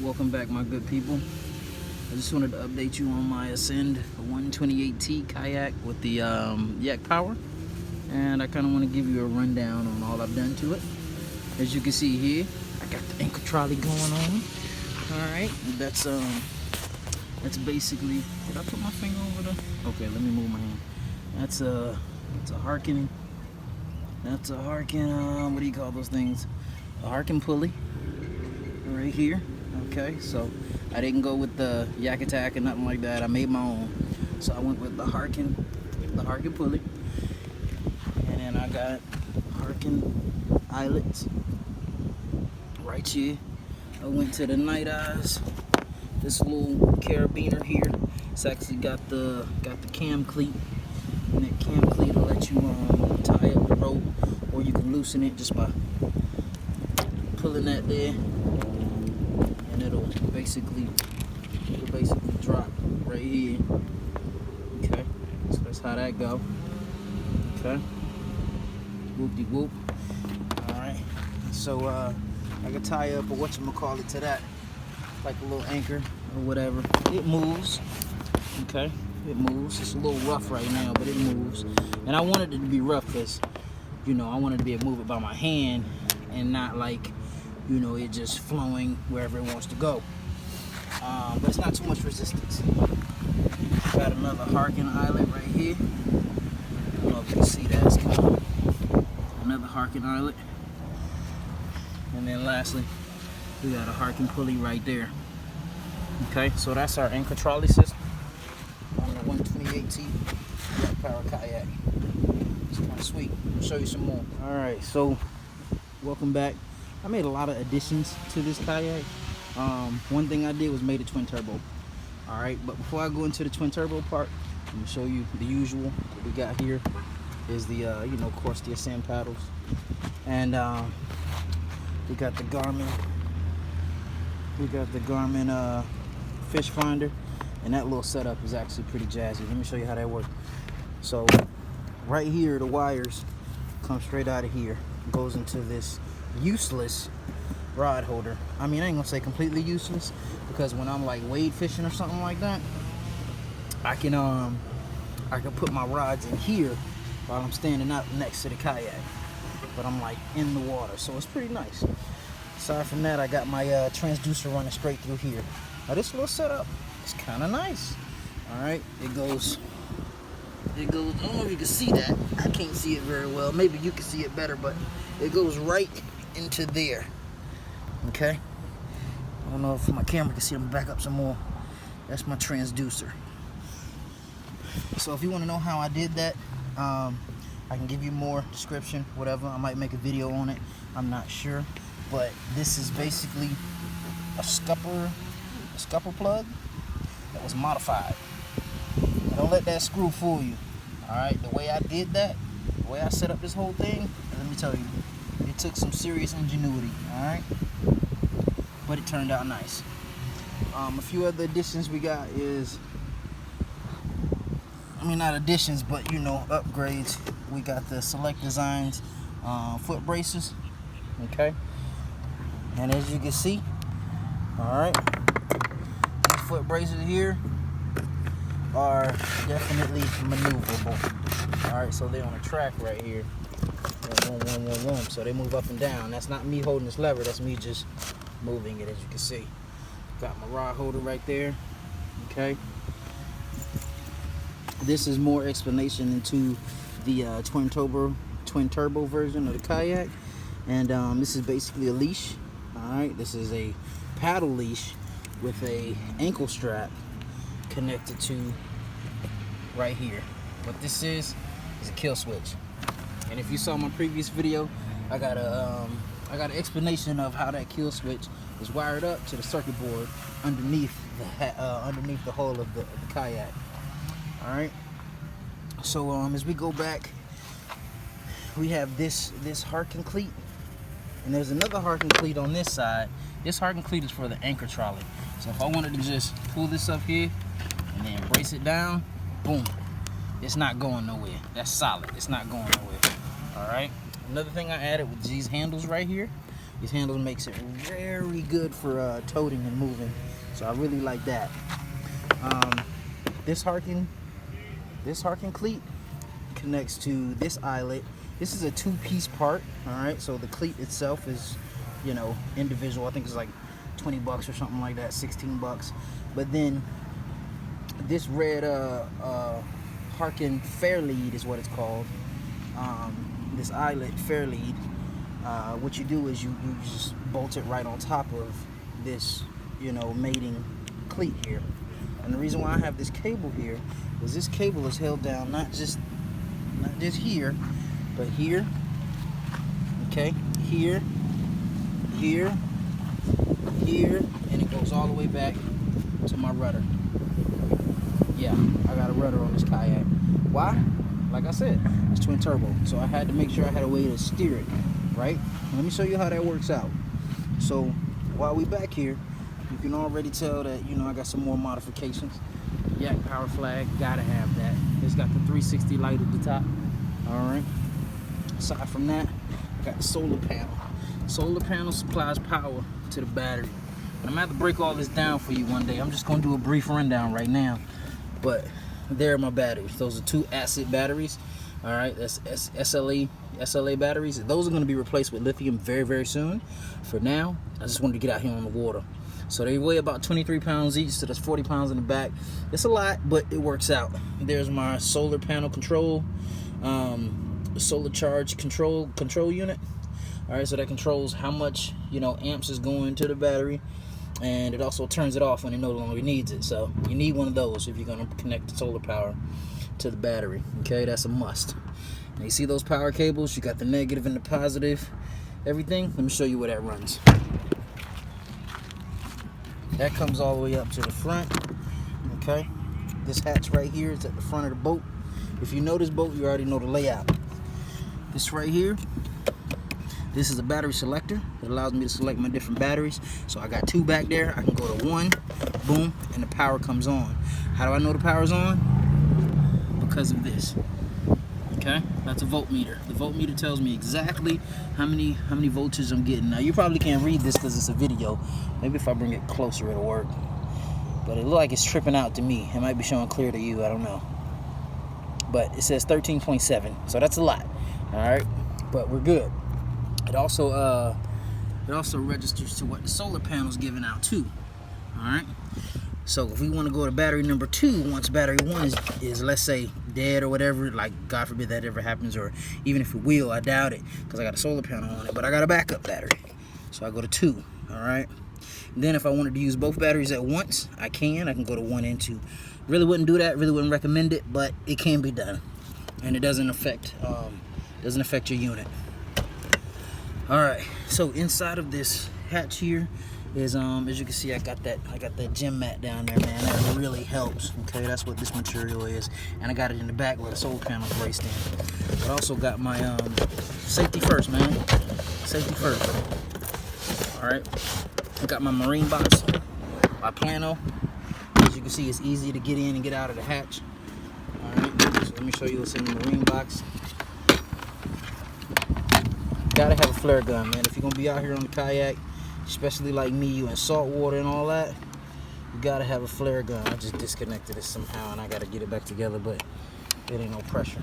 Welcome back, my good people. I just wanted to update you on my Ascend 128T Kayak with the yak power, and I kind of want to give you a rundown on all I've done to it. As you can see here, I got the ankle trolley going on. All right, that's basically. Did I put my finger over there? Okay, let me move my hand. That's a Harken. That's a Harken. What do you call those things? A Harken pulley. Right here. Okay, so I didn't go with the yak attack or nothing like that. I made my own. So I went with the Harken pulley, and then I got Harken eyelets right here. I went to the Night Eyes. This little carabiner here. It's actually got the cam cleat, and that cam cleat will let you tie up the rope, or you can loosen it just by pulling that there. It'll basically drop right here. Okay, so that's how that go. Okay, whoop-de-whoop. All right, so I can tie up a whatchamacallit to that, like a little anchor or whatever. It moves. Okay, it moves. It's a little rough right now, but it moves. And I wanted it to be rough because, you know, I wanted to be able to move it by my hand and not like, you know, it just flowing wherever it wants to go. But it's not too much resistance. Got another Harken eyelet right here. I don't know if you can see that. It's kind of another Harken eyelet. And then lastly, we got a Harken pulley right there. Okay, so that's our anchor trolley system on the 128T Power Kayak. It's kind of sweet. I'll show you some more. All right, so welcome back. I made a lot of additions to this kayak. One thing I did was made a twin turbo. All right, but before I go into the twin turbo part, I'm gonna show you the usual. What we got here is the you know, of course, the Ascend paddles, and we got the Garmin. We got the Garmin fish finder, and that little setup is actually pretty jazzy. Let me show you how that works. So right here, the wires come straight out of here, goes into this useless rod holder. I mean, I ain't gonna say completely useless, because when I'm like wade fishing or something like that, I can put my rods in here while I'm standing out next to the kayak, but I'm like in the water, so it's pretty nice. Aside from that, I got my transducer running straight through here. Now this little setup is kind of nice. All right, it goes, I don't know if you can see that. I can't see it very well. Maybe you can see it better, but it goes right into there. Okay, I don't know if my camera can see. I'm gonna back up some more. That's my transducer. So if you want to know how I did that, I can give you more description, whatever. I might make a video on it, I'm not sure. But this is basically a scupper plug that was modified. Don't let that screw fool you. All right, the way I did that, the way I set up this whole thing, let me tell you, it took some serious ingenuity. All right, but it turned out nice. A few other additions we got is, I mean, not additions, but, you know, upgrades. We got the Select Designs foot braces. Okay, and as you can see, all right, these foot braces here are definitely maneuverable. All right, so they're on a track right here. So they move up and down. That's not me holding this lever, that's me just moving it, as you can see. Got my rod holder right there. Okay, this is more explanation into the twin turbo version of the kayak, and this is basically a leash. All right, this is a paddle leash with a ankle strap connected to right here. What this is a kill switch. And if you saw my previous video, I got an explanation of how that kill switch is wired up to the circuit board underneath the hull of the kayak. All right, so as we go back, we have this Harken cleat, and there's another Harken cleat on this side. This Harken cleat is for the anchor trolley. So if I wanted to just pull this up here and then brace it down, boom, it's not going nowhere. That's solid. It's not going nowhere. All right, another thing I added with these handles right here These handles makes it very good for toting and moving. So I really like that. This Harken cleat connects to this eyelet. This is a two-piece part, all right? So the cleat itself is, you know, individual. I think it's like 20 bucks or something like that, 16 bucks. But then this red Harken fair lead is what it's called. This eyelet fair lead. What you do is you just bolt it right on top of this, you know, mating cleat here. And the reason why I have this cable here is this cable is held down not just here, but here, okay, here, here, here, and it goes all the way back to my rudder. Yeah, I got a rudder on this kayak. Why? Like I said, it's twin turbo, so I had to make sure I had a way to steer it, right? Let me show you how that works out. So while we back here, you can already tell that, you know, I got some more modifications. Yak power flag, gotta have that. It's got the 360 light at the top. All right. Aside from that, I got the solar panel. Solar panel supplies power to the battery. And I'm gonna have to break all this down for you one day. I'm just gonna do a brief rundown right now. But there are my batteries. Those are 2 acid batteries. All right, that's SLA batteries. Those are going to be replaced with lithium very, very soon. For now, I just wanted to get out here on the water. So they weigh about 23 pounds each, so that's 40 pounds in the back. It's a lot, but it works out. There's my solar panel control, solar charge control unit. All right, so that controls how much, you know, amps is going to the battery, and it also turns it off when it no longer needs it. So you need one of those if you're going to connect the solar power to the battery. Okay, that's a must. Now you see those power cables, you got the negative and the positive, everything. Let me show you where that runs. That comes all the way up to the front. Okay, this hatch right here is at the front of the boat. If you know this boat, you already know the layout. This right here, this is a battery selector. It allows me to select my different batteries. So I got 2 back there. I can go to 1, boom, and the power comes on. How do I know the power's on? Because of this. Okay, that's a voltmeter. The voltmeter tells me exactly how many voltage I'm getting. Now you probably can't read this because it's a video. Maybe if I bring it closer it'll work. But it looks like it's tripping out to me. It might be showing clear to you, I don't know. But it says 13.7, so that's a lot. All right, but we're good. It also registers to what the solar panel's giving out too. All right. So if we want to go to battery number 2, once battery 1 is let's say dead or whatever, like God forbid that ever happens, or even if it will, I doubt it because I got a solar panel on it, but I got a backup battery. So I go to 2, all right? And then if I wanted to use both batteries at once, I can go to 1 and 2. Really wouldn't do that, really wouldn't recommend it, but it can be done. And it doesn't affect your unit. All right, so inside of this hatch here is as you can see, I got that gym mat down there, man. That really helps. Okay, that's what this material is, and I got it in the back where the solar panel is placed in. But I also got my safety first, man. Safety first. All right, I got my marine box, my plano. As you can see, it's easy to get in and get out of the hatch. All right, so let me show you what's in the marine box. Gotta have a flare gun, man. If you're gonna be out here on the kayak, especially like me, you in salt water and all that, you gotta have a flare gun. I just disconnected it somehow and I gotta get it back together, but it ain't no pressure.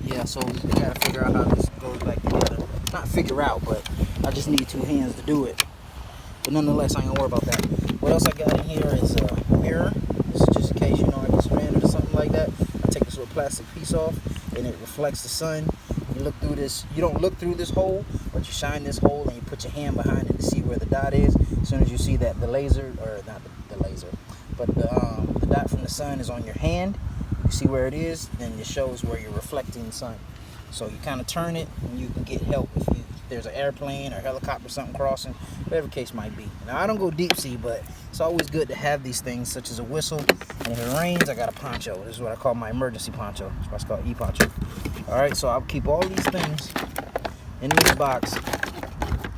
Yeah, so we gotta figure out how this goes back together. Not figure out, but I just need 2 hands to do it. But nonetheless, I ain't gonna worry about that. What else I got in here is a mirror. This is just in case, you know, I get stranded or something like that. I take this little plastic piece off and it reflects the sun. You look through this, you don't look through this hole, but you shine this hole and you put your hand behind it to see where the dot is. As soon as you see that the laser, or not the laser, but the dot from the sun is on your hand, you see where it is, then it shows where you're reflecting the sun. So you kind of turn it and you can get help if there's an airplane or helicopter or something crossing, whatever the case might be. Now I don't go deep sea, but it's always good to have these things such as a whistle. And if it rains, I got a poncho. This is what I call my emergency poncho. That's why it's called e-poncho. All right, so I'll keep all these things in this box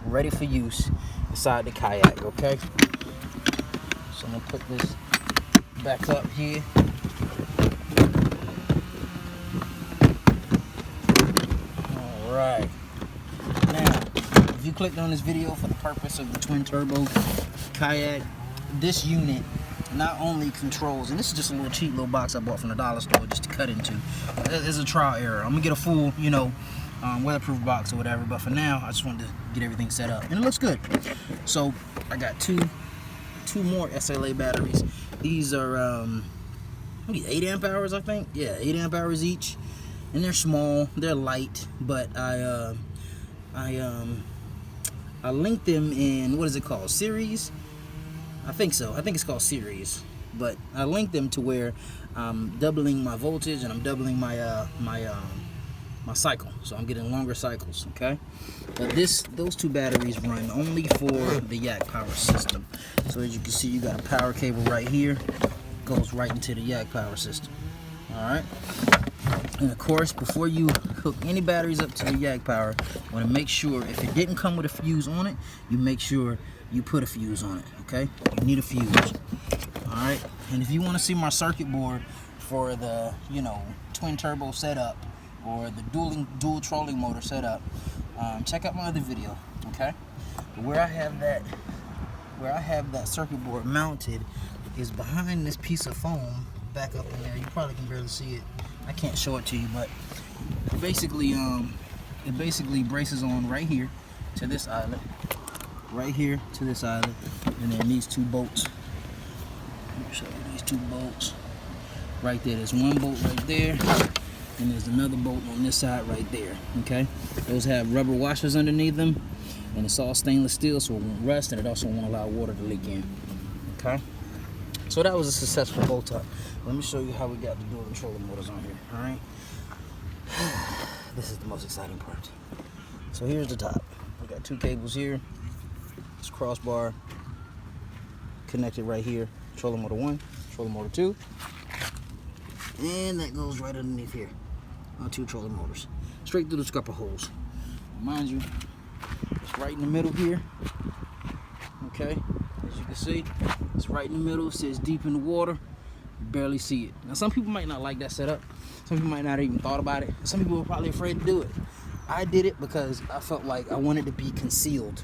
ready for use inside the kayak, okay? So I'm gonna put this back up here. All right. Now, if you clicked on this video for the purpose of the twin turbo kayak, this unit not only controls, and this is just a little cheap little box I bought from the dollar store just to cut into. It's a trial error. I'm gonna get a full, you know, weatherproof box or whatever, but for now I just wanted to get everything set up, and it looks good. So I got two more SLA batteries. These are 8 amp hours, I think. Yeah, 8 amp hours each, and they're small, they're light, but I linked them in, what is it called, series? I think so. I think it's called series, but I linked them to where I'm doubling my voltage and I'm doubling my my cycle, so I'm getting longer cycles. Okay, but those two batteries run only for the Yak power system. So as you can see, you got a power cable right here, goes right into the Yak power system. All right, and of course, before you hook any batteries up to the Yak power, you want to make sure if it didn't come with a fuse on it, you make sure you put a fuse on it. Okay, you need a fuse. All right, and if you want to see my circuit board for the, you know, twin turbo setup or the dual trolling motor setup, check out my other video. Okay, but where I have that circuit board mounted is behind this piece of foam back up in there. You probably can barely see it. I can't show it to you, but basically it basically braces on right here to this eyelet, right here to this eyelet, and then these two bolts. Let me show you these two bolts right there. There's one bolt right there, and there's another bolt on this side right there. Okay, those have rubber washers underneath them, and it's all stainless steel, so it won't rust, and it also won't allow water to leak in. Okay, so that was a successful bolt up. Let me show you how we got the dual controller motors on here. All right, this is the most exciting part. So here's the top. We got two cables here. This crossbar connected right here. Controller motor 1, controller motor 2, and that goes right underneath here on two trolling motors, straight through the scupper holes. Mind you, it's right in the middle here. Okay, as you can see, it's right in the middle. It says deep in the water. You barely see it. Now, some people might not like that setup. Some people might not even thought about it. Some people were probably afraid to do it. I did it because I felt like I wanted to be concealed.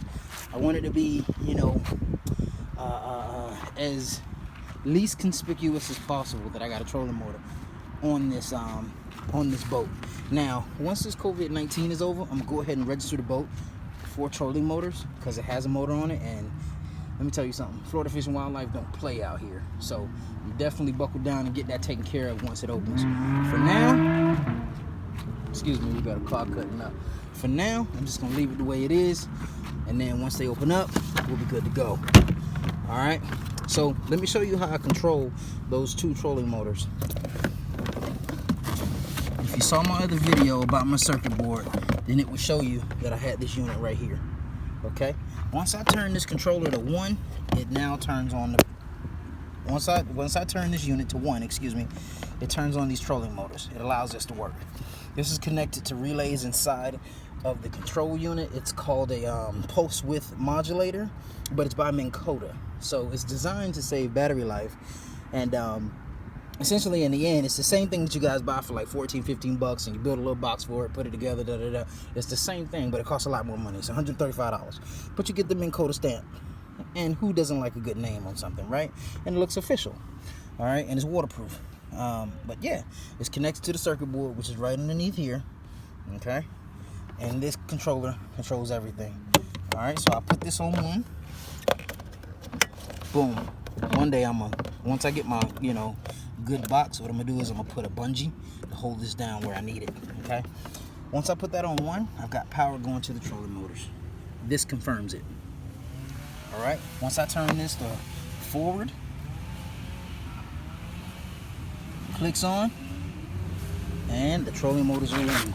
I wanted to be, you know, as least conspicuous as possible that I got a trolling motor on this boat. Now, once this COVID-19 is over, I'm gonna go ahead and register the boat for trolling motors because it has a motor on it. And let me tell you something, Florida Fish and Wildlife don't play out here, so you definitely buckle down and get that taken care of once it opens. For now, excuse me, we got a car cutting up. For now, I'm just gonna leave it the way it is, and then once they open up, we'll be good to go. All right, so let me show you how I control those two trolling motors. If you saw my other video about my circuit board, then it would show you that I had this unit right here. Okay, once I turn this controller to 1, it now turns on the, once I turn this unit to 1, excuse me, it turns on these trolling motors. It allows this to work. This is connected to relays inside of the control unit. It's called a pulse width modulator, but it's by Minn Kota. So it's designed to save battery life, and essentially in the end, it's the same thing that you guys buy for like 14, 15 bucks, and you build a little box for it, put it together, da da da. It's the same thing, but it costs a lot more money. It's $135, but you get the Minn Kota stamp, and who doesn't like a good name on something, right? And it looks official. All right, and it's waterproof. But yeah, it's connected to the circuit board, which is right underneath here. Okay, and this controller controls everything. All right, so I put this on 1. Boom. One day once I get my, you know, good box, what I'm gonna do is I'm gonna put a bungee to hold this down where I need it. Okay, once I put that on 1, I've got power going to the trolling motors. This confirms it. All right, once I turn this to forward, clicks on, and the trolling motors are running.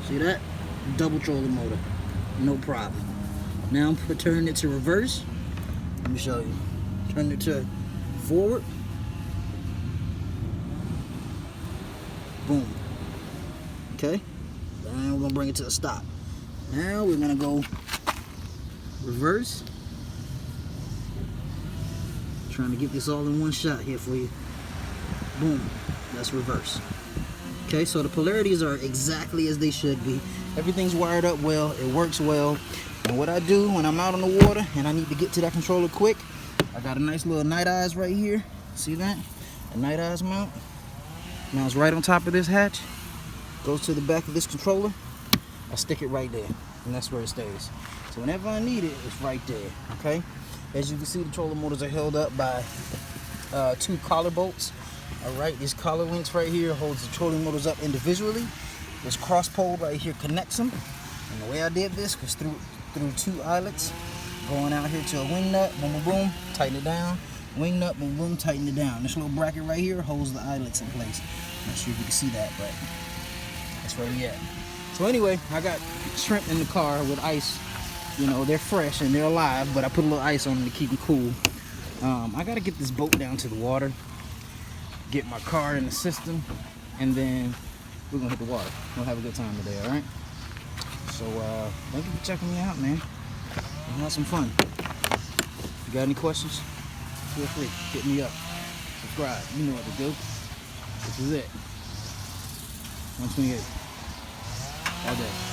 See that? Double trolling motor, no problem. Now I'm turning it to reverse. Let me show you. Turn it to forward. Boom. Okay. And we're gonna bring it to a stop. Now we're gonna go reverse. Trying to get this all in one shot here for you. Boom. That's reverse. Okay, so the polarities are exactly as they should be. Everything's wired up well. It works well. And what I do when I'm out on the water and I need to get to that controller quick, I got a nice little night eyes right here. See that? A night eyes mount. Now it's right on top of this hatch. Goes to the back of this controller. I stick it right there, and that's where it stays. So whenever I need it, it's right there. Okay. As you can see, the trolling motors are held up by 2 collar bolts. All right, these collar links right here holds the trolling motors up individually. This cross pole right here connects them. And the way I did this was through 2 eyelets, going out here to a wing nut, boom, boom, boom, tighten it down. Wing nut, boom, boom, tighten it down. This little bracket right here holds the eyelets in place. Not sure if you can see that, but that's where we at. So anyway, I got shrimp in the car with ice. You know, they're fresh and they're alive, but I put a little ice on them to keep them cool. I got to get this boat down to the water, get my car in the system, and then we're going to hit the water. We'll have a good time today, all right? So, thank you for checking me out, man. We'll have some fun. If you got any questions, feel free. Hit me up. Subscribe. You know what to do. This is it. 128. All day.